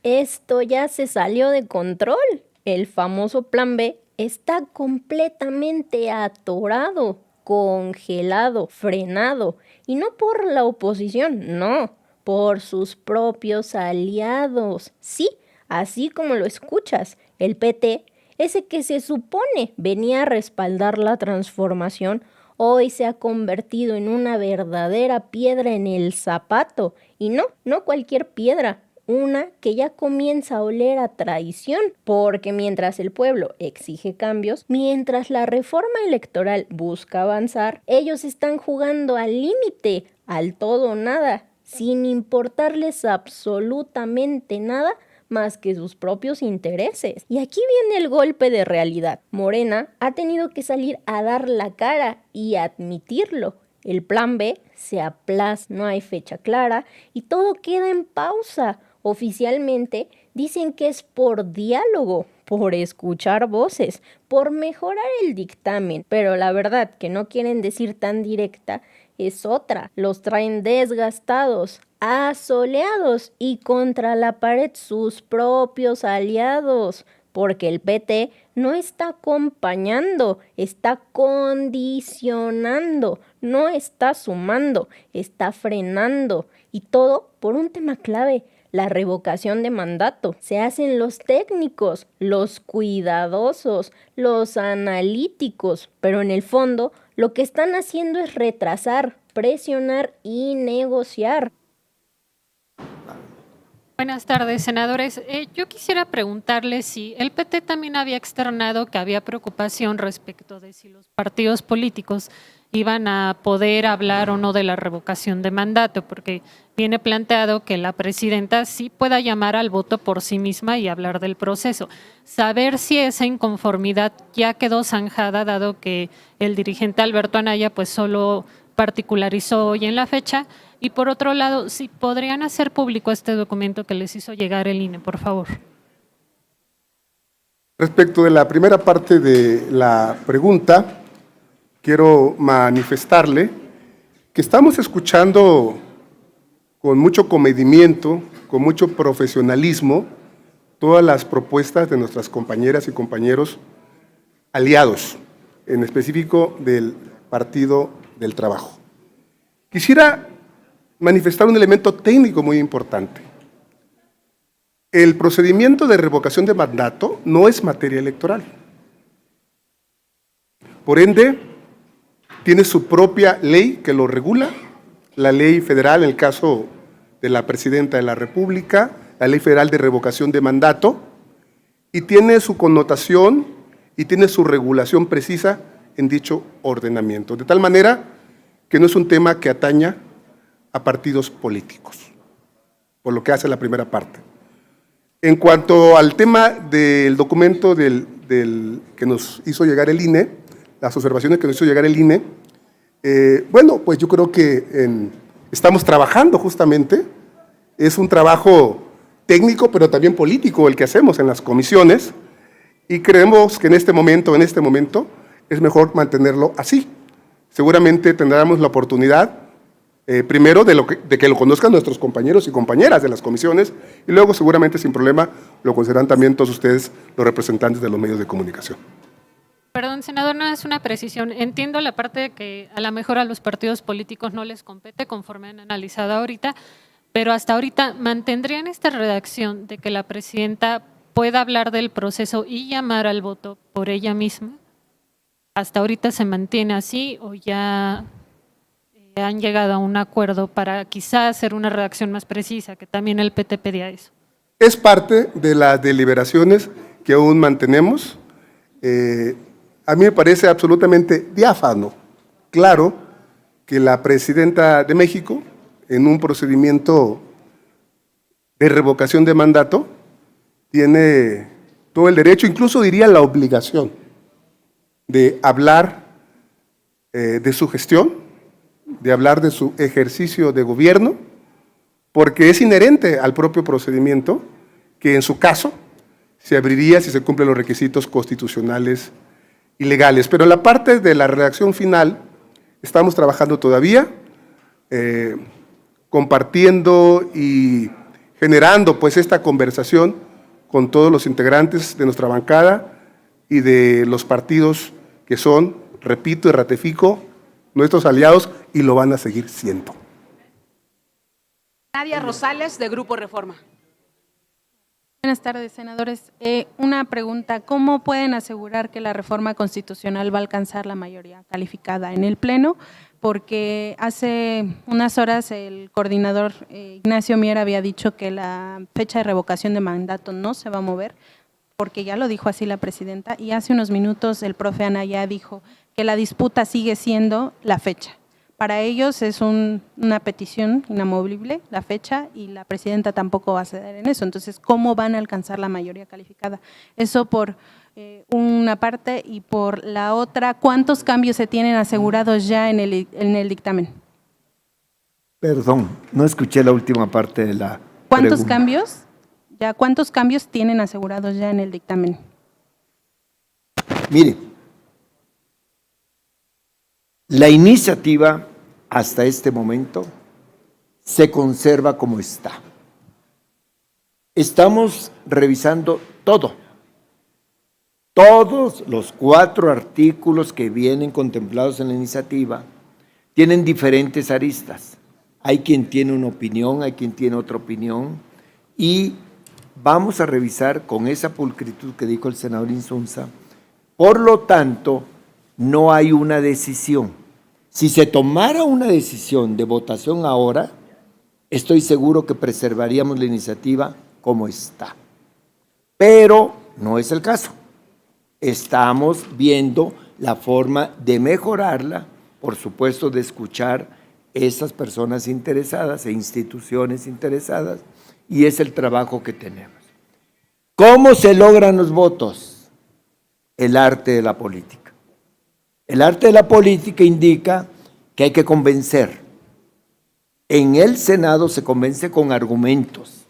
Esto ya se salió de control. El famoso Plan B está completamente atorado, congelado, frenado. Y no por la oposición, no, por sus propios aliados. Sí, así como lo escuchas, el PT, ese que se supone venía a respaldar la transformación, hoy se ha convertido en una verdadera piedra en el zapato. Y no cualquier piedra, una que ya comienza a oler a traición, porque mientras el pueblo exige cambios, mientras la reforma electoral busca avanzar, ellos están jugando al límite, al todo o nada, sin importarles absolutamente nada más que sus propios intereses. Y aquí viene el golpe de realidad. Morena ha tenido que salir a dar la cara y admitirlo. El plan B se aplaza, no hay fecha clara y todo queda en pausa. Oficialmente dicen que es por diálogo, por escuchar voces, por mejorar el dictamen, pero la verdad que no quieren decir tan directa es otra. Los traen desgastados, asoleados y contra la pared sus propios aliados, porque el PT no está acompañando, está condicionando, no está sumando, está frenando, y todo por un tema clave: la revocación de mandato. Se hacen los técnicos, los cuidadosos, los analíticos, pero en el fondo lo que están haciendo es retrasar, presionar y negociar. Buenas tardes, senadores. Yo quisiera preguntarle si el PT también había externado que había preocupación respecto de si los partidos políticos iban a poder hablar o no de la revocación de mandato, porque viene planteado que la presidenta sí pueda llamar al voto por sí misma y hablar del proceso. Saber si esa inconformidad ya quedó zanjada, dado que el dirigente Alberto Anaya pues solo particularizó hoy en la fecha. Y por otro lado, si podrían hacer público este documento que les hizo llegar el INE, por favor. Respecto de la primera parte de la pregunta, quiero manifestarle que estamos escuchando con mucho comedimiento, con mucho profesionalismo, todas las propuestas de nuestras compañeras y compañeros aliados, en específico del Partido del Trabajo. Quisiera manifestar un elemento técnico muy importante. El procedimiento de revocación de mandato no es materia electoral. Por ende, tiene su propia ley que lo regula, la ley federal en el caso de la Presidenta de la República, la ley federal de revocación de mandato, y tiene su connotación y tiene su regulación precisa en dicho ordenamiento. De tal manera que no es un tema que ataña a partidos políticos, por lo que hace la primera parte. En cuanto al tema del documento que nos hizo llegar el INE, las observaciones que nos hizo llegar el INE, bueno, pues yo creo que estamos trabajando justamente, es un trabajo técnico, pero también político el que hacemos en las comisiones, y creemos que en este momento es mejor mantenerlo así. Seguramente tendremos la oportunidad primero de que lo conozcan nuestros compañeros y compañeras de las comisiones, y luego seguramente sin problema lo conocerán también todos ustedes, los representantes de los medios de comunicación. Perdón, senador, no es una precisión. Entiendo la parte de que a lo mejor a los partidos políticos no les compete conforme han analizado ahorita, pero hasta ahorita ¿mantendrían esta redacción de que la presidenta pueda hablar del proceso y llamar al voto por ella misma? ¿Hasta ahorita se mantiene así o ya han llegado a un acuerdo para quizá hacer una redacción más precisa, que también el PT pedía eso? Es parte de las deliberaciones que aún mantenemos. A mí me parece absolutamente diáfano, claro, que la Presidenta de México, en un procedimiento de revocación de mandato, tiene todo el derecho, incluso diría la obligación, de hablar de su gestión, de hablar de su ejercicio de gobierno, porque es inherente al propio procedimiento que en su caso se abriría si se cumplen los requisitos constitucionales y legales. Pero en la parte de la redacción final estamos trabajando todavía, compartiendo y generando pues esta conversación con todos los integrantes de nuestra bancada y de los partidos que son, repito y ratifico, nuestros aliados y lo van a seguir siendo. Nadia Rosales, de Grupo Reforma. Buenas tardes, senadores. Una pregunta, ¿cómo pueden asegurar que la reforma constitucional va a alcanzar la mayoría calificada en el Pleno? Porque hace unas horas el coordinador Ignacio Mier había dicho que la fecha de revocación de mandato no se va a mover, porque ya lo dijo así la presidenta, y hace unos minutos el profe Anaya dijo que la disputa sigue siendo la fecha. Para ellos es una petición inamovible, la fecha, y la presidenta tampoco va a ceder en eso. Entonces, ¿cómo van a alcanzar la mayoría calificada? Eso por una parte, y por la otra, ¿cuántos cambios se tienen asegurados ya en el dictamen? Perdón, no escuché la última parte de la ¿Cuántos pregunta. cambios? ¿Cuántos cambios tienen asegurados ya en el dictamen? Mire, la iniciativa hasta este momento se conserva como está. Estamos revisando todo. Todos los 4 artículos que vienen contemplados en la iniciativa tienen diferentes aristas. Hay quien tiene una opinión, hay quien tiene otra opinión, y vamos a revisar con esa pulcritud que dijo el senador Insunza. Por lo tanto, no hay una decisión. Si se tomara una decisión de votación ahora, estoy seguro que preservaríamos la iniciativa como está. Pero no es el caso. Estamos viendo la forma de mejorarla, por supuesto, de escuchar esas personas interesadas e instituciones interesadas, y es el trabajo que tenemos. ¿Cómo se logran los votos? El arte de la política. El arte de la política indica que hay que convencer. En el Senado se convence con argumentos,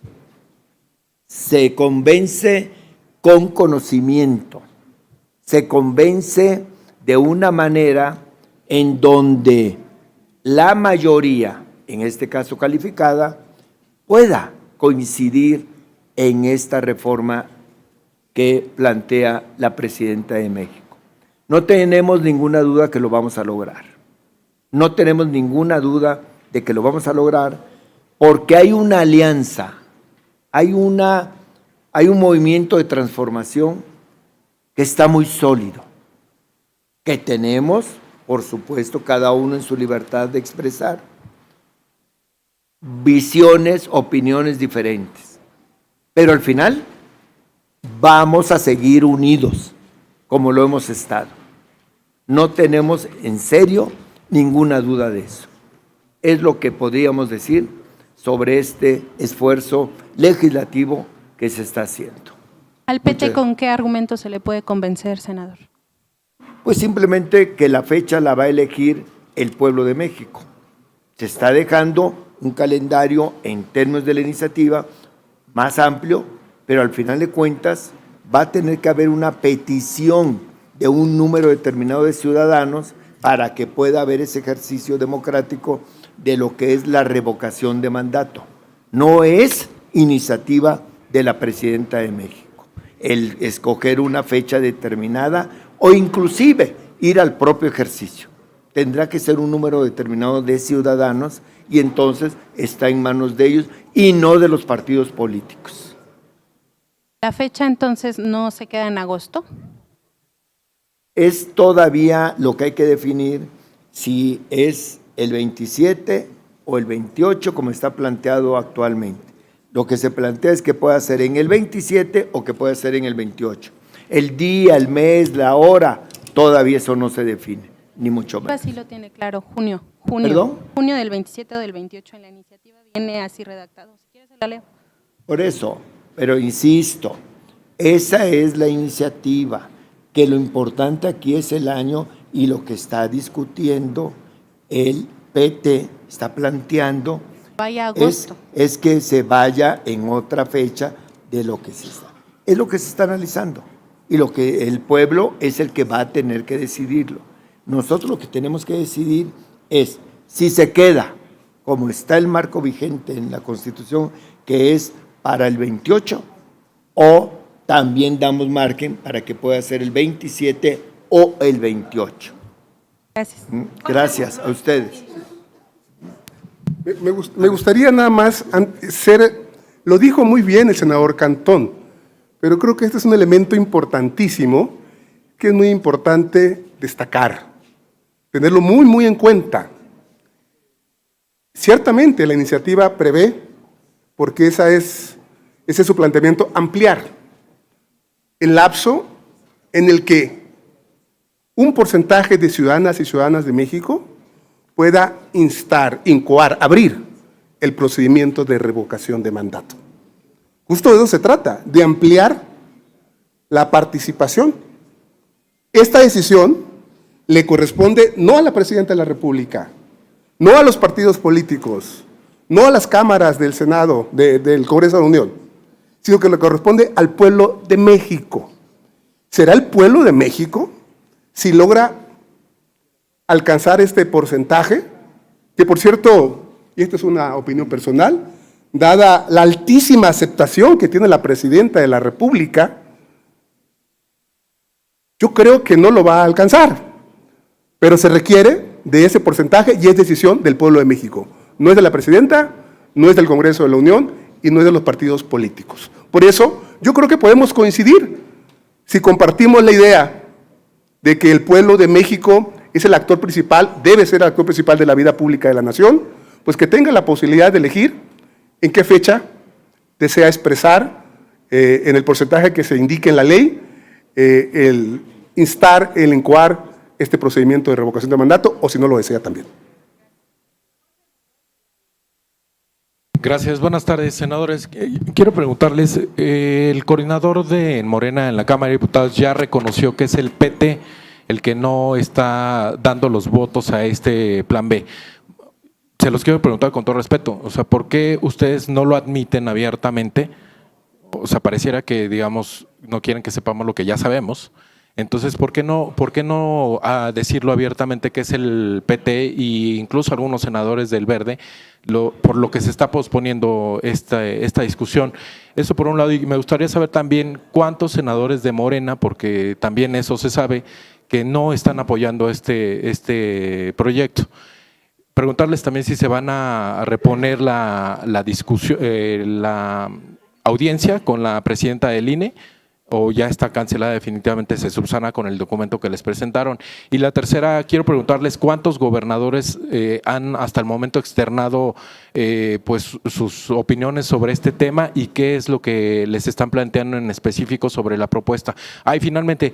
se convence con conocimiento, se convence de una manera en donde la mayoría, en este caso calificada, pueda coincidir en esta reforma que plantea la presidenta de México. No tenemos ninguna duda que lo vamos a lograr. No tenemos ninguna duda de que lo vamos a lograr porque hay una alianza, hay un movimiento de transformación que está muy sólido, que tenemos, por supuesto, cada uno en su libertad de expresar visiones, opiniones diferentes. Pero al final vamos a seguir unidos como lo hemos estado. No tenemos en serio ninguna duda de eso. Es lo que podríamos decir sobre este esfuerzo legislativo que se está haciendo. ¿Al PT con qué argumento se le puede convencer, senador? Pues simplemente que la fecha la va a elegir el pueblo de México. Se está dejando un calendario en términos de la iniciativa más amplio, pero al final de cuentas va a tener que haber una petición de un número determinado de ciudadanos para que pueda haber ese ejercicio democrático de lo que es la revocación de mandato. No es iniciativa de la presidenta de México el escoger una fecha determinada o inclusive ir al propio ejercicio. Tendrá que ser un número determinado de ciudadanos y entonces está en manos de ellos y no de los partidos políticos. ¿La fecha entonces no se queda en agosto? Es todavía lo que hay que definir si es el 27 o el 28 como está planteado actualmente. Lo que se plantea es que pueda ser en el 27 o que pueda ser en el 28. El día, el mes, la hora, todavía eso no se define, ni mucho menos. Así lo tiene claro, junio. ¿Perdón? Junio del 27 o del 28 en la iniciativa viene así redactado. Si quieres se la leo. Por eso, pero insisto, esa es la iniciativa, que lo importante aquí es el año y lo que está discutiendo el PT, está planteando Vaya agosto. es que se vaya en otra fecha de lo que se está. Es lo que se está analizando y lo que el pueblo es el que va a tener que decidirlo. Nosotros lo que tenemos que decidir es si se queda como está el marco vigente en la Constitución, que es para el 28, o también damos margen para que pueda ser el 27 o el 28. Gracias. Gracias a ustedes. Me gustaría nada más lo dijo muy bien el senador Cantón, pero creo que este es un elemento importantísimo que es muy importante destacar, tenerlo muy, muy en cuenta. Ciertamente la iniciativa prevé, porque ese es su planteamiento, ampliar el lapso en el que un porcentaje de ciudadanas y ciudadanos de México pueda incoar, abrir el procedimiento de revocación de mandato. Justo de eso se trata, de ampliar la participación. Esta decisión le corresponde no a la Presidenta de la República, no a los partidos políticos, no a las cámaras del Senado, del Congreso de la Unión, sino que le corresponde al pueblo de México. ¿Será el pueblo de México si logra alcanzar este porcentaje? Que por cierto, y esta es una opinión personal, dada la altísima aceptación que tiene la Presidenta de la República, yo creo que no lo va a alcanzar, pero se requiere de ese porcentaje y es decisión del pueblo de México. No es de la Presidenta, no es del Congreso de la Unión y no es de los partidos políticos. Por eso, yo creo que podemos coincidir si compartimos la idea de que el pueblo de México es el actor principal, debe ser el actor principal de la vida pública de la nación, pues que tenga la posibilidad de elegir en qué fecha desea expresar, en el porcentaje que se indique en la ley, el instar, el incoar este procedimiento de revocación de mandato, o si no lo desea también. Gracias, buenas tardes, senadores. Quiero preguntarles, el coordinador de Morena en la Cámara de Diputados ya reconoció que es el PT el que no está dando los votos a este plan B. Se los quiero preguntar con todo respeto, o sea, ¿por qué ustedes no lo admiten abiertamente? O sea, pareciera que, digamos, no quieren que sepamos lo que ya sabemos. Entonces, ¿por qué no decirlo abiertamente que es el PT e incluso algunos senadores del Verde, por lo que se está posponiendo esta discusión? Eso por un lado, y me gustaría saber también cuántos senadores de Morena, porque también eso se sabe, que no están apoyando este proyecto. Preguntarles también si se van a reponer la discusión, la audiencia con la presidenta del INE, o ya está cancelada definitivamente, se subsana con el documento que les presentaron. Y la tercera, quiero preguntarles cuántos gobernadores han hasta el momento externado pues sus opiniones sobre este tema y qué es lo que les están planteando en específico sobre la propuesta. Y finalmente,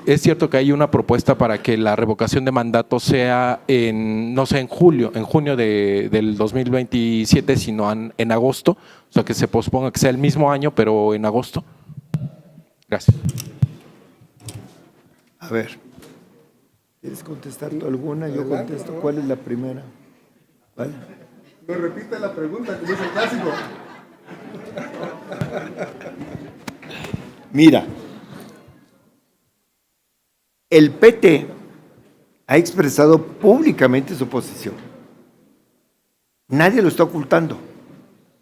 es cierto que hay una propuesta para que la revocación de mandato sea no sea en junio del 2027, sino en agosto, o sea que se posponga, que sea el mismo año, pero en agosto. Gracias. A ver, ¿quieres contestar tú alguna? Yo contesto. ¿Cuál es la primera? ¿Vale? No repita la pregunta, como es el clásico. Mira, el PT ha expresado públicamente su posición. Nadie lo está ocultando.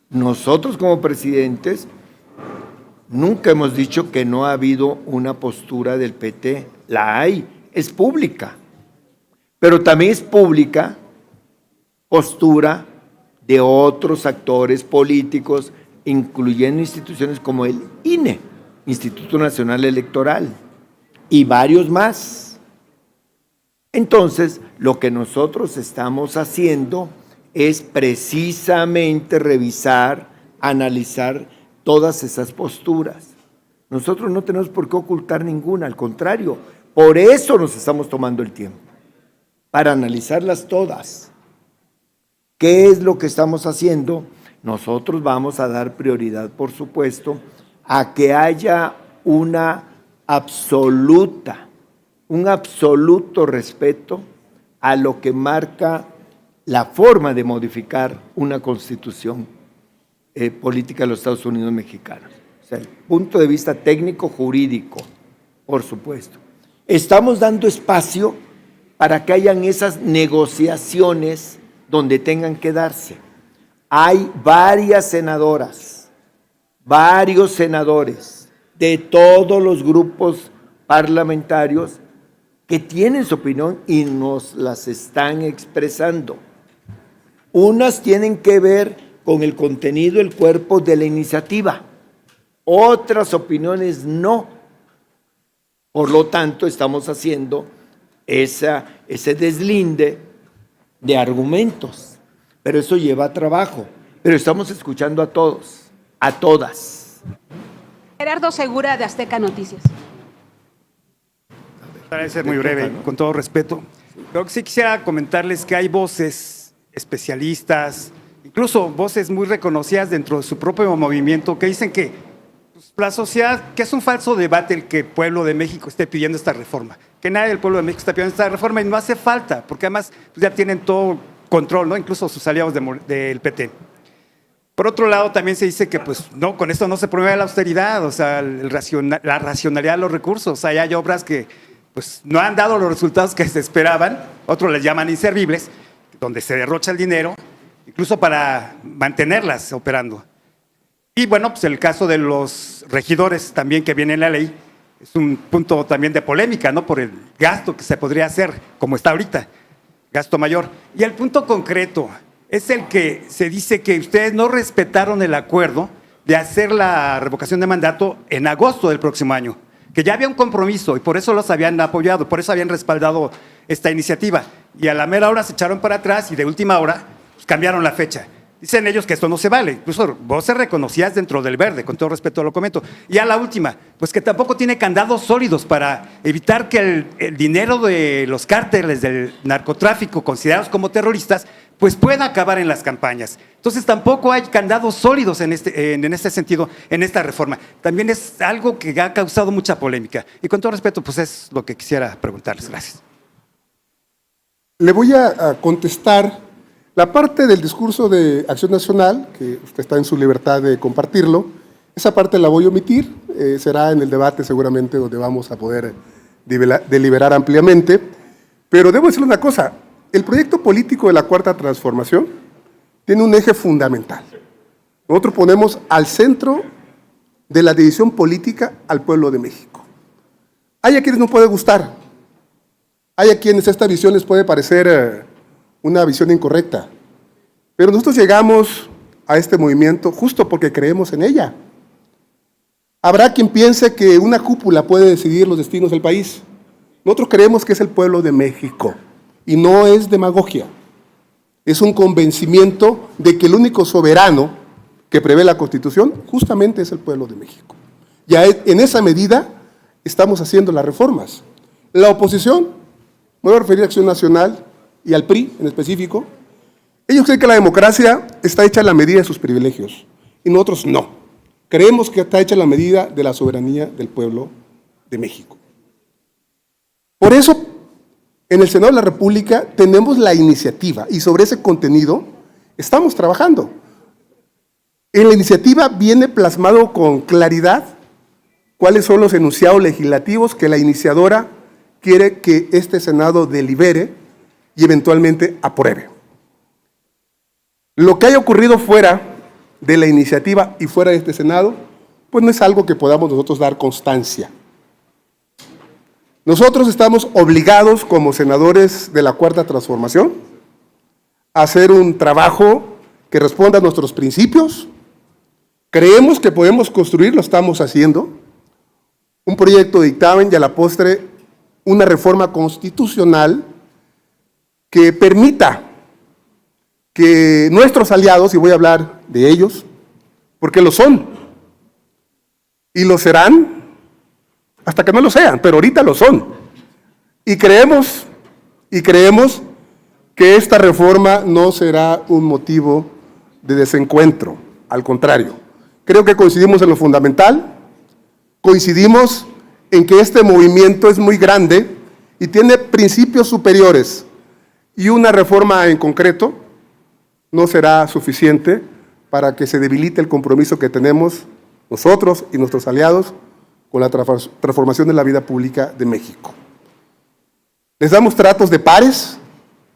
Nosotros como presidentes nunca hemos dicho que no ha habido una postura del PT. La hay, es pública. Pero también es pública postura de otros actores políticos, incluyendo instituciones como el INE, Instituto Nacional Electoral, y varios más. Entonces, lo que nosotros estamos haciendo es precisamente revisar, analizar todas esas posturas. Nosotros no tenemos por qué ocultar ninguna, al contrario, por eso nos estamos tomando el tiempo, para analizarlas todas. ¿Qué es lo que estamos haciendo? Nosotros vamos a dar prioridad, por supuesto, a que haya un absoluto respeto a lo que marca la forma de modificar una constitución política de los Estados Unidos mexicanos. O sea, el punto de vista técnico-jurídico, por supuesto. Estamos dando espacio para que hayan esas negociaciones donde tengan que darse. Hay varias senadoras, varios senadores de todos los grupos parlamentarios que tienen su opinión y nos las están expresando. Unas tienen que ver con el contenido, el cuerpo de la iniciativa, otras opiniones no. Por lo tanto, estamos haciendo ese deslinde de argumentos, pero eso lleva trabajo, pero estamos escuchando a todos, a todas. Gerardo Segura, de Azteca Noticias. Para ser muy breve, con todo respeto. Pero sí quisiera comentarles que hay voces especialistas, incluso voces muy reconocidas dentro de su propio movimiento, que dicen que pues, la sociedad, que es un falso debate el que el pueblo de México esté pidiendo esta reforma, que nadie del pueblo de México está pidiendo esta reforma y no hace falta, porque además pues, ya tienen todo control, ¿no? Incluso sus aliados del PT. Por otro lado, también se dice que pues no, con esto no se promueve la austeridad, o sea, la racionalidad de los recursos. O sea, hay obras que pues no han dado los resultados que se esperaban, otros les llaman inservibles, donde se derrocha el dinero, incluso para mantenerlas operando. Y bueno, pues el caso de los regidores también que viene en la ley, es un punto también de polémica, ¿no? Por el gasto que se podría hacer, como está ahorita, gasto mayor. Y el punto concreto es el que se dice que ustedes no respetaron el acuerdo de hacer la revocación de mandato en agosto del próximo año, que ya había un compromiso y por eso los habían apoyado, por eso habían respaldado esta iniciativa. Y a la mera hora se echaron para atrás y de última hora pues, cambiaron la fecha. Dicen ellos que esto no se vale, incluso vos se reconocías dentro del verde, con todo respeto lo comento. Y a la última, pues que tampoco tiene candados sólidos para evitar que el dinero de los cárteles del narcotráfico considerados como terroristas, pues pueda acabar en las campañas. Entonces tampoco hay candados sólidos en este sentido, en esta reforma. También es algo que ha causado mucha polémica. Y con todo respeto, pues es lo que quisiera preguntarles. Gracias. Le voy a contestar la parte del discurso de Acción Nacional, que usted está en su libertad de compartirlo. Esa parte la voy a omitir, será en el debate seguramente donde vamos a poder deliberar ampliamente. Pero debo decirle una cosa, el proyecto político de la Cuarta Transformación tiene un eje fundamental. Nosotros ponemos al centro de la decisión política al pueblo de México. Hay a quienes no puede gustar, hay a quienes esta visión les puede parecer una visión incorrecta, pero nosotros llegamos a este movimiento justo porque creemos en ella. Habrá quien piense que una cúpula puede decidir los destinos del país. Nosotros creemos que es el pueblo de México y no es demagogia. Es un convencimiento de que el único soberano que prevé la Constitución justamente es el pueblo de México. Ya en esa medida estamos haciendo las reformas. La oposición, me voy a referir a Acción Nacional y al PRI en específico, ellos creen que la democracia está hecha a la medida de sus privilegios y nosotros no. Creemos que está hecha a la medida de la soberanía del pueblo de México. Por eso, en el Senado de la República tenemos la iniciativa y sobre ese contenido estamos trabajando. En la iniciativa viene plasmado con claridad cuáles son los enunciados legislativos que la iniciadora quiere que este Senado delibere y eventualmente apruebe. Lo que haya ocurrido fuera de la iniciativa y fuera de este Senado, pues no es algo que podamos nosotros dar constancia. Nosotros estamos obligados como senadores de la Cuarta Transformación a hacer un trabajo que responda a nuestros principios. Creemos que podemos construir, lo estamos haciendo, un proyecto de dictamen y a la postre una reforma constitucional que permita que nuestros aliados, y voy a hablar de ellos, porque lo son, y lo serán hasta que no lo sean, pero ahorita lo son. Y creemos que esta reforma no será un motivo de desencuentro, al contrario. Creo que coincidimos en lo fundamental, coincidimos en que este movimiento es muy grande y tiene principios superiores. Y una reforma en concreto no será suficiente para que se debilite el compromiso que tenemos nosotros y nuestros aliados con la transformación de la vida pública de México. Les damos tratos de pares,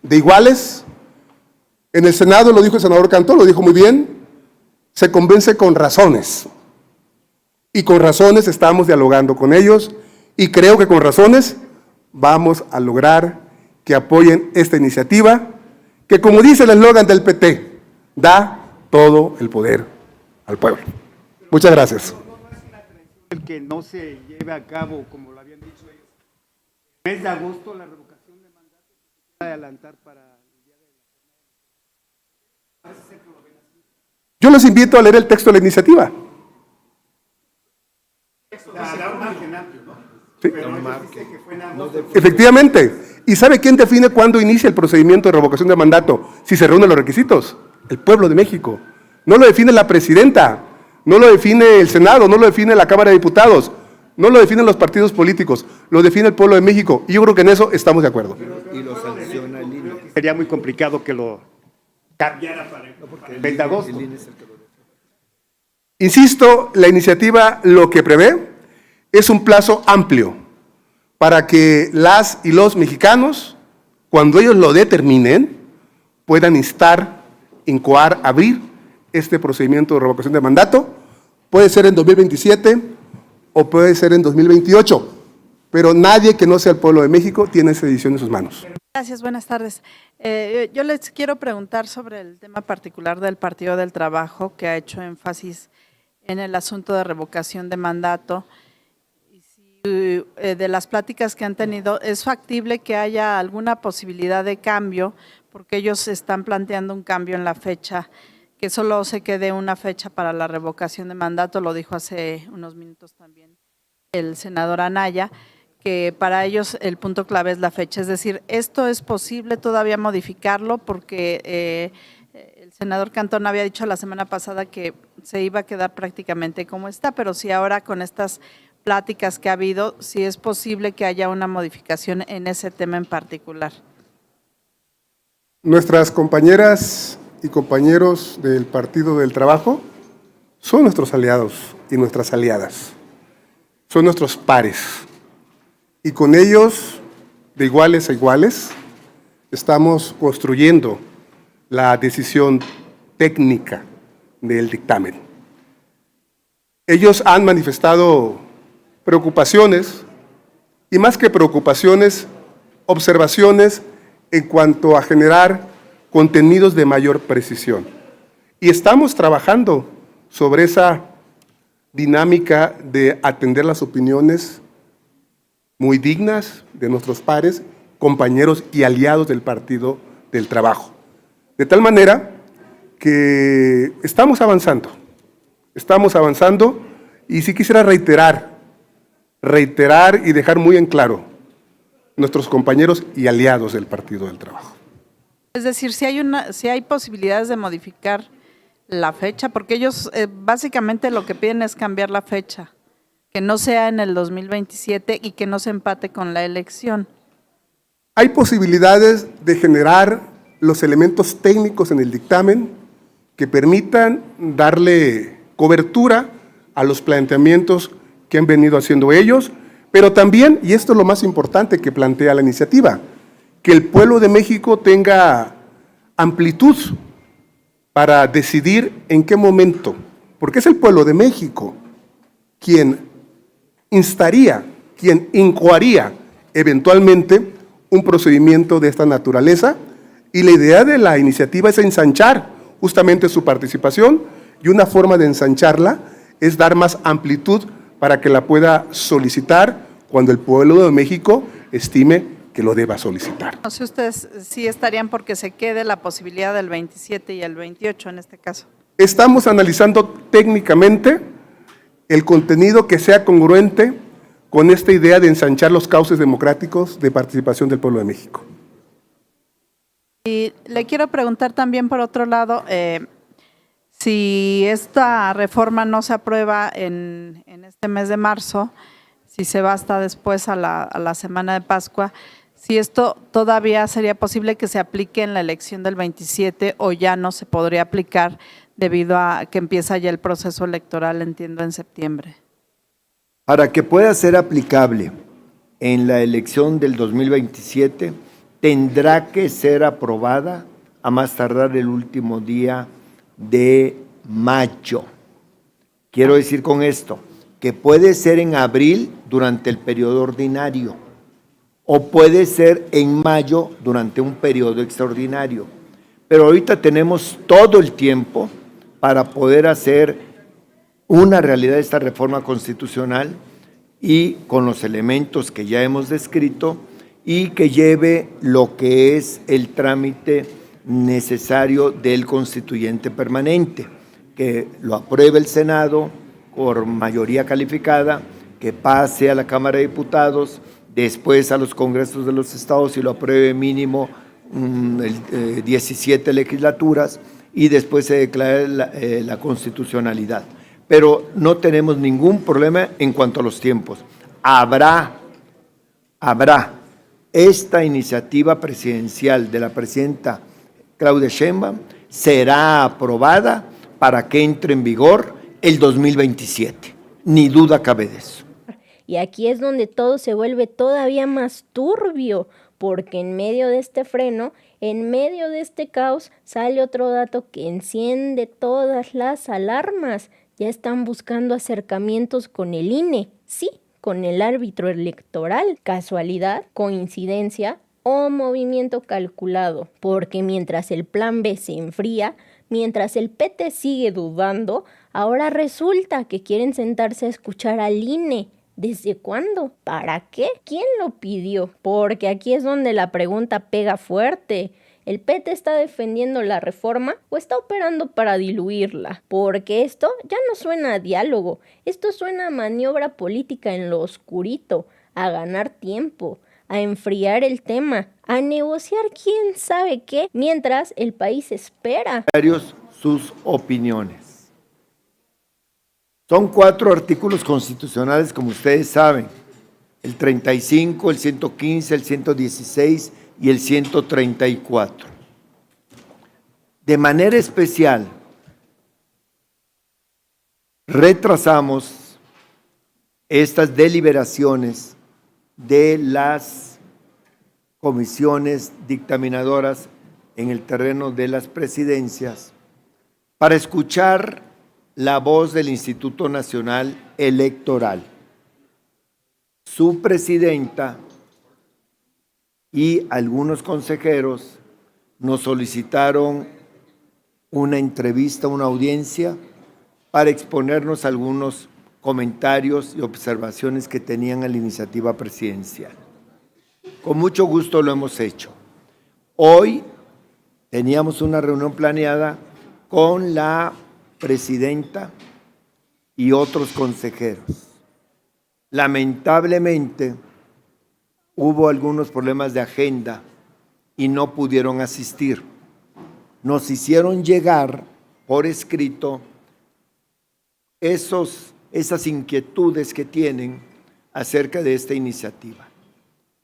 de iguales, En el Senado, lo dijo el senador Cantó, lo dijo muy bien, se convence con razones. Y con razones estamos dialogando con ellos y creo que con razones vamos a lograr que apoyen esta iniciativa que, como dice el eslogan del PT, da todo el poder al pueblo. Muchas gracias. El que no se lleve a cabo, como lo habían dicho ellos, el mes de agosto la revocación de mandato se puede adelantar para el día de la jornada. Yo los invito a leer el texto de la iniciativa. ¿Sí? Efectivamente. ¿Y sabe quién define cuándo inicia el procedimiento de revocación de mandato? Si se reúnen los requisitos. El pueblo de México. No lo define la presidenta, no lo define el Senado, no lo define la Cámara de Diputados, no lo definen los partidos políticos, lo define el pueblo de México. Y yo creo que en eso estamos de acuerdo. Y lo sanciona el INE. Sería muy complicado que lo cambiara para el mes de agosto. El INE es el que lo... Insisto, la iniciativa lo que prevé es un plazo amplio para que las y los mexicanos, cuando ellos lo determinen, puedan instar, incoar, abrir este procedimiento de revocación de mandato. Puede ser en 2027 o puede ser en 2028, pero nadie que no sea el pueblo de México tiene esa decisión en sus manos. Gracias, buenas tardes. Yo les quiero preguntar sobre el tema particular del Partido del Trabajo, que ha hecho énfasis en el asunto de revocación de mandato. Y si de las pláticas que han tenido, ¿es factible que haya alguna posibilidad de cambio? Porque ellos están planteando un cambio en la fecha, que solo se quede una fecha para la revocación de mandato, lo dijo hace unos minutos también el senador Anaya, que para ellos el punto clave es la fecha. Es decir, ¿esto es posible todavía modificarlo? Porque el senador Cantón había dicho la semana pasada que se iba a quedar prácticamente como está, pero si ahora con estas pláticas que ha habido, si es posible que haya una modificación en ese tema en particular. Nuestras compañeras y compañeros del Partido del Trabajo son nuestros aliados y nuestras aliadas, son nuestros pares. Y con ellos, de iguales a iguales, estamos construyendo la decisión técnica del dictamen. Ellos han manifestado preocupaciones, y más que preocupaciones, observaciones en cuanto a generar contenidos de mayor precisión. Y estamos trabajando sobre esa dinámica de atender las opiniones muy dignas de nuestros pares, compañeros y aliados del Partido del Trabajo. De tal manera que estamos avanzando, y sí quisiera reiterar y dejar muy en claro nuestros compañeros y aliados del Partido del Trabajo. Es decir, si hay posibilidades de modificar la fecha, porque ellos básicamente lo que piden es cambiar la fecha, que no sea en el 2027 y que no se empate con la elección. Hay posibilidades de generar los elementos técnicos en el dictamen que permitan darle cobertura a los planteamientos que han venido haciendo ellos, pero también, y esto es lo más importante que plantea la iniciativa, que el pueblo de México tenga amplitud para decidir en qué momento, porque es el pueblo de México quien instaría, quien incoaría eventualmente un procedimiento de esta naturaleza, y la idea de la iniciativa es ensanchar justamente su participación, y una forma de ensancharla es dar más amplitud para que la pueda solicitar cuando el pueblo de México estime que lo deba solicitar. No sé, ustedes sí estarían porque se quede la posibilidad del 27 y el 28 en este caso. Estamos analizando técnicamente el contenido que sea congruente con esta idea de ensanchar los cauces democráticos de participación del pueblo de México. Y le quiero preguntar también, por otro lado, si esta reforma no se aprueba en este mes de marzo, si se va hasta después a la semana de Pascua, si esto todavía sería posible que se aplique en la elección del 27 o ya no se podría aplicar debido a que empieza ya el proceso electoral, entiendo, en septiembre. Para que pueda ser aplicable en la elección del 2027, tendrá que ser aprobada a más tardar el último día de mayo. Quiero decir con esto que puede ser en abril durante el periodo ordinario o puede ser en mayo durante un periodo extraordinario. Pero ahorita tenemos todo el tiempo para poder hacer una realidad de esta reforma constitucional y con los elementos que ya hemos descrito y que lleve lo que es el trámite necesario del constituyente permanente, que lo apruebe el Senado por mayoría calificada, que pase a la Cámara de Diputados, después a los congresos de los estados y lo apruebe mínimo 17 legislaturas y después se declare la constitucionalidad. Pero no tenemos ningún problema en cuanto a los tiempos. Habrá esta iniciativa presidencial de la presidenta Claudia Sheinbaum será aprobada para que entre en vigor el 2027. Ni duda cabe de eso. Y aquí es donde todo se vuelve todavía más turbio, porque en medio de este freno, en medio de este caos, sale otro dato que enciende todas las alarmas. Ya están buscando acercamientos con el INE, sí, con el árbitro electoral. ¿Casualidad? ¿Coincidencia? ¿O movimiento calculado? Porque mientras el plan B se enfría, mientras el PT sigue dudando, ahora resulta que quieren sentarse a escuchar al INE. ¿Desde cuándo? ¿Para qué? ¿Quién lo pidió? Porque aquí es donde la pregunta pega fuerte. ¿El PT está defendiendo la reforma o está operando para diluirla? Porque esto ya no suena a diálogo, esto suena a maniobra política en lo oscurito, a ganar tiempo, a enfriar el tema, a negociar quién sabe qué, mientras el país espera. Sus opiniones. Son 4 artículos constitucionales, como ustedes saben, el 35, el 115, el 116 y el 134. De manera especial, retrasamos estas deliberaciones de las comisiones dictaminadoras en el terreno de las presidencias para escuchar la voz del Instituto Nacional Electoral. Su presidenta y algunos consejeros nos solicitaron una entrevista, una audiencia, para exponernos algunos comentarios y observaciones que tenían a la iniciativa presidencial. Con mucho gusto lo hemos hecho. Hoy teníamos una reunión planeada con la presidenta y otros consejeros. Lamentablemente, hubo algunos problemas de agenda y no pudieron asistir. Nos hicieron llegar por escrito esas inquietudes que tienen acerca de esta iniciativa.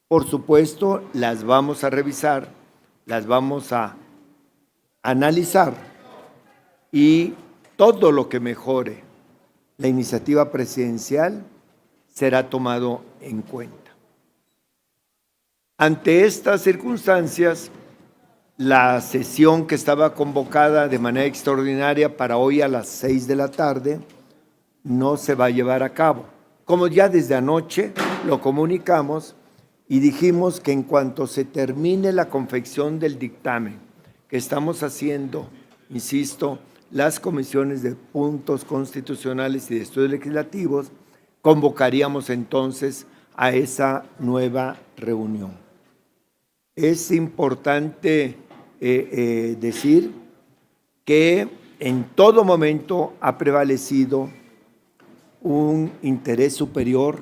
Por supuesto, las vamos a revisar, las vamos a analizar y todo lo que mejore la iniciativa presidencial será tomado en cuenta. Ante estas circunstancias, la sesión que estaba convocada de manera extraordinaria para hoy a las 6 de la tarde no se va a llevar a cabo. Como ya desde anoche lo comunicamos y dijimos que en cuanto se termine la confección del dictamen que estamos haciendo, insisto, las comisiones de puntos constitucionales y de estudios legislativos, convocaríamos entonces a esa nueva reunión. Es importante decir que en todo momento ha prevalecido un interés superior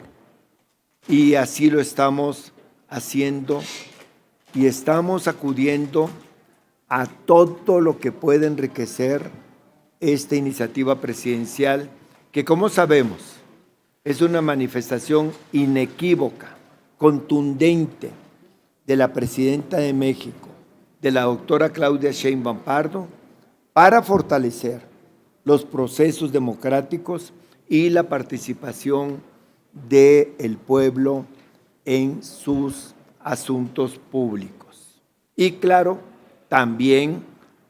y así lo estamos haciendo y estamos acudiendo a todo lo que puede enriquecer esta iniciativa presidencial que, como sabemos, es una manifestación inequívoca, contundente de la presidenta de México, de la doctora Claudia Sheinbaum Pardo, para fortalecer los procesos democráticos y la participación del pueblo en sus asuntos públicos. Y claro, también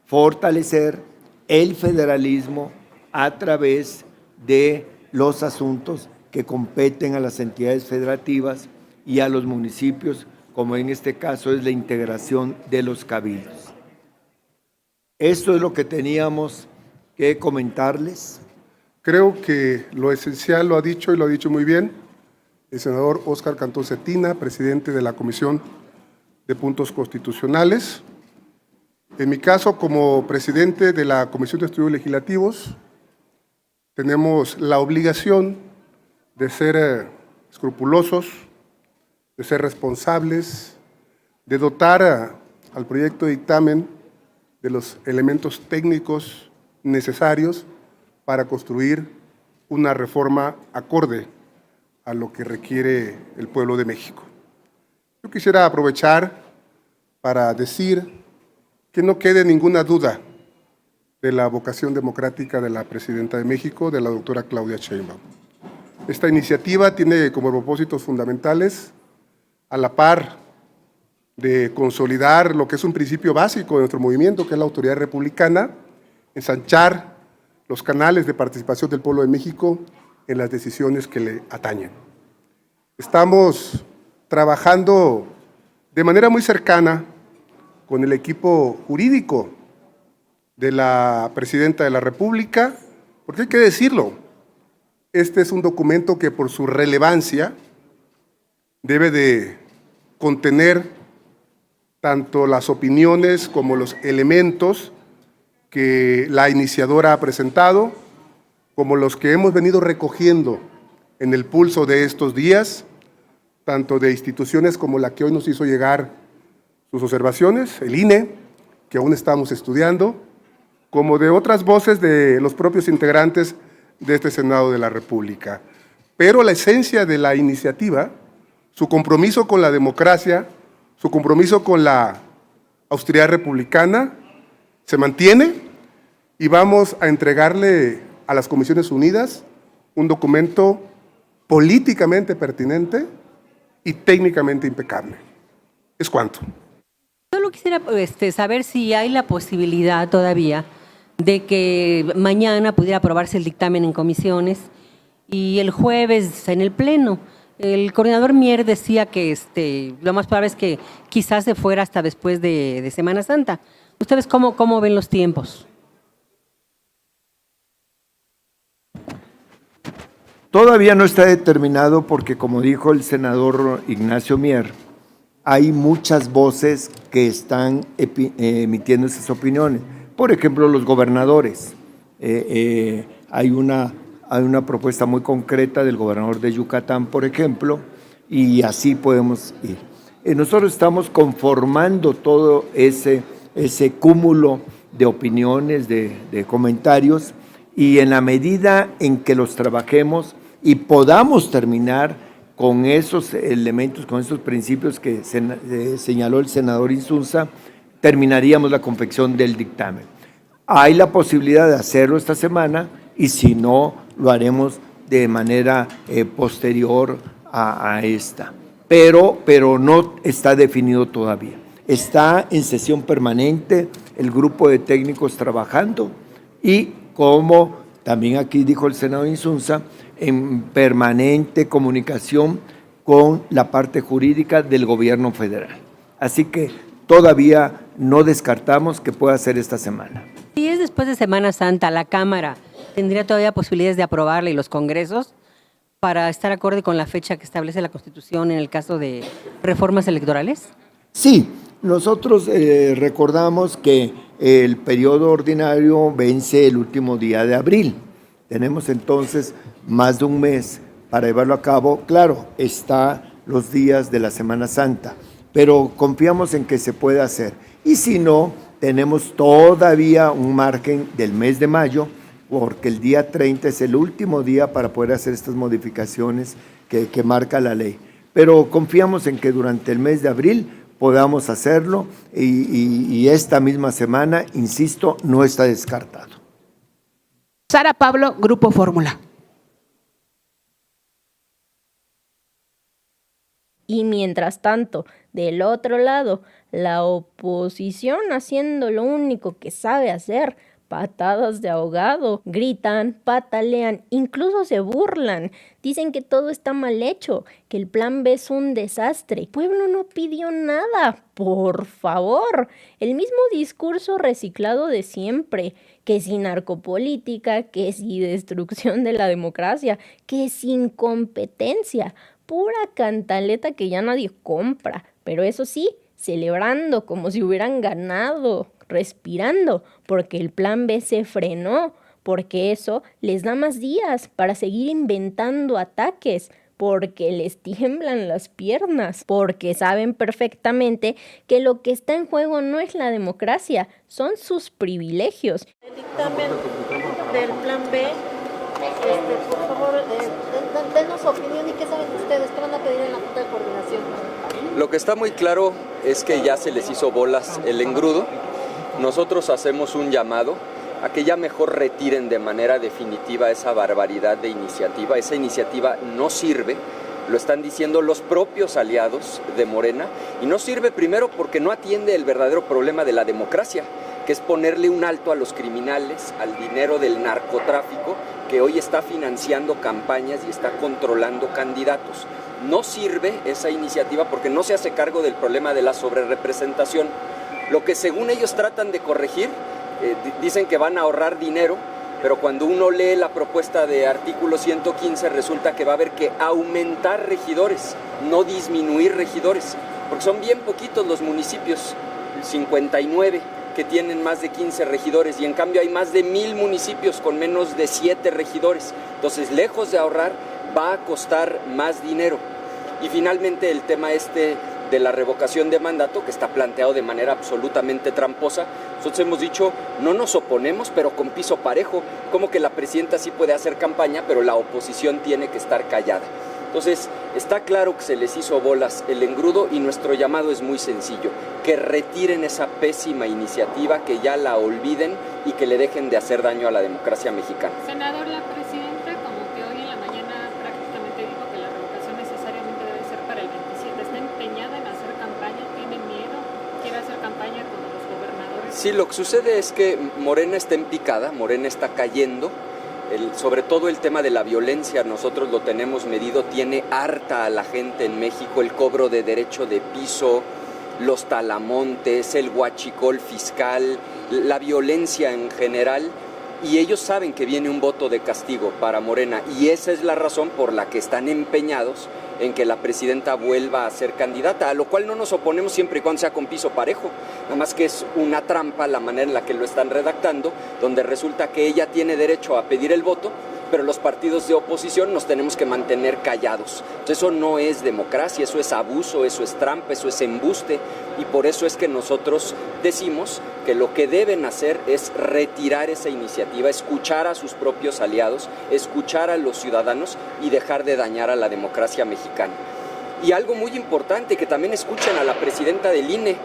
fortalecer el federalismo a través de los asuntos que competen a las entidades federativas y a los municipios, como en este caso es la integración de los cabildos. Esto es lo que teníamos que comentarles. Creo que lo esencial lo ha dicho y lo ha dicho muy bien el senador Óscar Cantón Cetina, presidente de la Comisión de Puntos Constitucionales. En mi caso, como presidente de la Comisión de Estudios Legislativos, tenemos la obligación de ser escrupulosos, de ser responsables, de dotar al proyecto de dictamen de los elementos técnicos necesarios para construir una reforma acorde a lo que requiere el pueblo de México. Yo quisiera aprovechar para decir que no quede ninguna duda de la vocación democrática de la Presidenta de México, de la doctora Claudia Sheinbaum. Esta iniciativa tiene como propósitos fundamentales, a la par de consolidar lo que es un principio básico de nuestro movimiento, que es la autoridad republicana, ensanchar los canales de participación del pueblo de México en las decisiones que le atañen. Estamos trabajando de manera muy cercana con el equipo jurídico de la Presidenta de la República, porque hay que decirlo, este es un documento que por su relevancia debe de contener tanto las opiniones como los elementos que la iniciadora ha presentado, como los que hemos venido recogiendo en el pulso de estos días, tanto de instituciones como la que hoy nos hizo llegar sus observaciones, el INE, que aún estamos estudiando, como de otras voces de los propios integrantes de este Senado de la República. Pero la esencia de la iniciativa, su compromiso con la democracia, su compromiso con la austeridad republicana, se mantiene y vamos a entregarle a las Comisiones Unidas un documento políticamente pertinente y técnicamente impecable. ¿Es cuánto? Solo quisiera saber si hay la posibilidad todavía de que mañana pudiera aprobarse el dictamen en comisiones y el jueves en el Pleno. El coordinador Mier decía que lo más probable es que quizás se fuera hasta después de Semana Santa. ¿Ustedes cómo ven los tiempos? Todavía no está determinado porque, como dijo el senador Ignacio Mier, hay muchas voces que están emitiendo esas opiniones. Por ejemplo, los gobernadores. Hay una propuesta muy concreta del gobernador de Yucatán, por ejemplo, y así podemos ir. Nosotros estamos conformando todo ese cúmulo de opiniones, de comentarios, y en la medida en que los trabajemos y podamos terminar con esos elementos, con esos principios que señaló el senador Insunza, terminaríamos la confección del dictamen. Hay la posibilidad de hacerlo esta semana y si no, lo haremos de manera posterior a esta. Pero no está definido todavía. Está en sesión permanente el grupo de técnicos trabajando y, como también aquí dijo el senador Insunza, en permanente comunicación con la parte jurídica del gobierno federal. Así que todavía no descartamos que pueda ser esta semana. Si es después de Semana Santa, la Cámara tendría todavía posibilidades de aprobarla y los congresos para estar acorde con la fecha que establece la Constitución en el caso de reformas electorales. Sí, nosotros recordamos que el periodo ordinario vence el último día de abril. Tenemos entonces más de un mes para llevarlo a cabo. Claro, está los días de la Semana Santa, pero confiamos en que se pueda hacer. Y si no, tenemos todavía un margen del mes de mayo, porque el día 30 es el último día para poder hacer estas modificaciones que marca la ley. Pero confiamos en que durante el mes de abril podamos hacerlo y esta misma semana, insisto, no está descartado. Sara Pablo, Grupo Fórmula. Y mientras tanto, del otro lado, la oposición haciendo lo único que sabe hacer, patadas de ahogado, gritan, patalean, incluso se burlan, dicen que todo está mal hecho, que el plan B es un desastre. El pueblo no pidió nada, por favor. El mismo discurso reciclado de siempre, que si narcopolítica, que si destrucción de la democracia, que si incompetencia, pura cantaleta que ya nadie compra, pero eso sí, celebrando como si hubieran ganado, respirando, porque el plan B se frenó, porque eso les da más días para seguir inventando ataques, porque les tiemblan las piernas, porque saben perfectamente que lo que está en juego no es la democracia, son sus privilegios. El dictamen del plan B, por favor, denos su opinión y qué saben ustedes, qué van a pedir en la Junta de Coordinación. Lo que está muy claro es que ya se les hizo bolas el engrudo. Nosotros hacemos un llamado a que ya mejor retiren de manera definitiva esa barbaridad de iniciativa. Esa iniciativa no sirve, lo están diciendo los propios aliados de Morena, y no sirve primero porque no atiende el verdadero problema de la democracia, que es ponerle un alto a los criminales, al dinero del narcotráfico, que hoy está financiando campañas y está controlando candidatos. No sirve esa iniciativa porque no se hace cargo del problema de la sobrerepresentación. Lo que según ellos tratan de corregir, dicen que van a ahorrar dinero, pero cuando uno lee la propuesta de artículo 115 resulta que va a haber que aumentar regidores, no disminuir regidores, porque son bien poquitos los municipios, 59 que tienen más de 15 regidores, y en cambio hay más de 1000 municipios con menos de 7 regidores. Entonces, lejos de ahorrar, va a costar más dinero. Y finalmente el tema de la revocación de mandato, que está planteado de manera absolutamente tramposa. Nosotros hemos dicho, no nos oponemos, pero con piso parejo, como que la presidenta sí puede hacer campaña, pero la oposición tiene que estar callada. Entonces, está claro que se les hizo bolas el engrudo y nuestro llamado es muy sencillo, que retiren esa pésima iniciativa, que ya la olviden y que le dejen de hacer daño a la democracia mexicana. Senador, la presidenta como que hoy en la mañana prácticamente dijo que la revocación necesariamente debe ser para el 27. ¿Está empeñada en hacer campaña? ¿Tiene miedo? ¿Quiere hacer campaña con los gobernadores? Sí, lo que sucede es que Morena está en picada, Morena está cayendo. Sobre todo el tema de la violencia, nosotros lo tenemos medido, tiene harta a la gente en México, el cobro de derecho de piso, los talamontes, el huachicol fiscal, la violencia en general, y ellos saben que viene un voto de castigo para Morena, y esa es la razón por la que están empeñados en que la presidenta vuelva a ser candidata, a lo cual no nos oponemos siempre y cuando sea con piso parejo, nada más que es una trampa la manera en la que lo están redactando, donde resulta que ella tiene derecho a pedir el voto, pero los partidos de oposición nos tenemos que mantener callados. Entonces eso no es democracia, eso es abuso, eso es trampa, eso es embuste, y por eso es que nosotros decimos que lo que deben hacer es retirar esa iniciativa, escuchar a sus propios aliados, escuchar a los ciudadanos y dejar de dañar a la democracia mexicana. Y algo muy importante, que también escuchen a la presidenta del INE.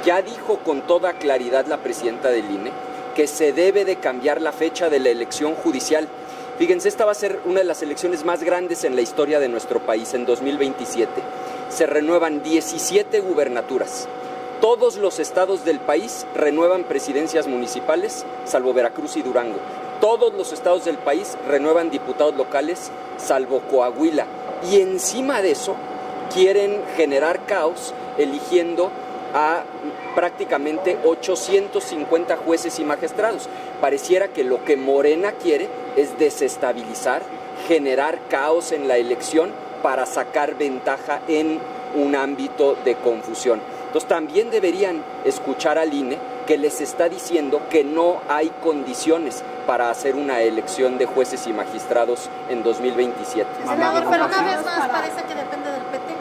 Ya dijo con toda claridad la presidenta del INE que se debe de cambiar la fecha de la elección judicial. Fíjense, esta va a ser una de las elecciones más grandes en la historia de nuestro país en 2027. Se renuevan 17 gubernaturas. Todos los estados del país renuevan presidencias municipales, salvo Veracruz y Durango. Todos los estados del país renuevan diputados locales, salvo Coahuila. Y encima de eso, quieren generar caos eligiendo a prácticamente 850 jueces y magistrados. Pareciera que lo que Morena quiere es desestabilizar, generar caos en la elección para sacar ventaja en un ámbito de confusión. Entonces también deberían escuchar al INE, que les está diciendo que no hay condiciones para hacer una elección de jueces y magistrados en 2027. Senador, pero una vez más parece que depende del PT.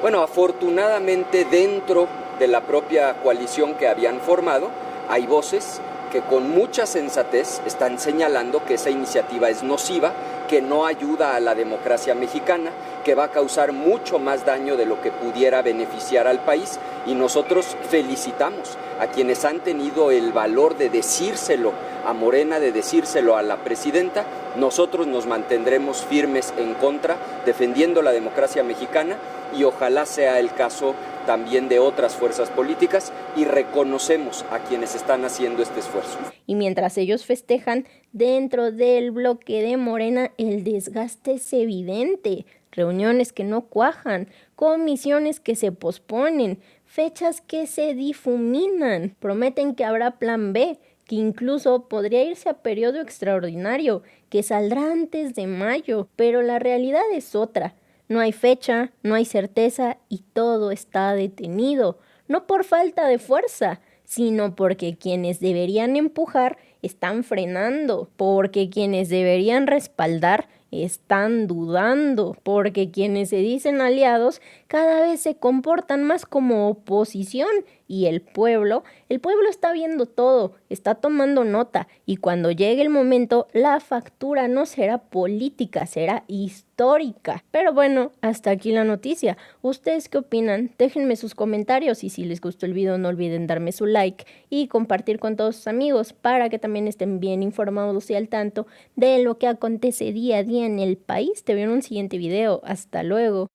Bueno, afortunadamente dentro de la propia coalición que habían formado, hay voces que con mucha sensatez están señalando que esa iniciativa es nociva, que no ayuda a la democracia mexicana, que va a causar mucho más daño de lo que pudiera beneficiar al país, y nosotros felicitamos a quienes han tenido el valor de decírselo a Morena, de decírselo a la presidenta. Nosotros nos mantendremos firmes en contra, defendiendo la democracia mexicana, y ojalá sea el caso también de otras fuerzas políticas, y reconocemos a quienes están haciendo este esfuerzo. Y mientras ellos festejan, dentro del bloque de Morena el desgaste es evidente. Reuniones que no cuajan, comisiones que se posponen, fechas que se difuminan. Prometen que habrá plan B, que incluso podría irse a periodo extraordinario, que saldrá antes de mayo, pero la realidad es otra. No hay fecha, no hay certeza y todo está detenido, no por falta de fuerza, sino porque quienes deberían empujar están frenando, porque quienes deberían respaldar están dudando, porque quienes se dicen aliados cada vez se comportan más como oposición, y el pueblo está viendo todo, está tomando nota, y cuando llegue el momento la factura no será política, será histórica. Pero bueno, hasta aquí la noticia. ¿Ustedes qué opinan? Déjenme sus comentarios, y si les gustó el video no olviden darme su like y compartir con todos sus amigos para que también estén bien informados y al tanto de lo que acontece día a día en el país. Te veo en un siguiente video. Hasta luego.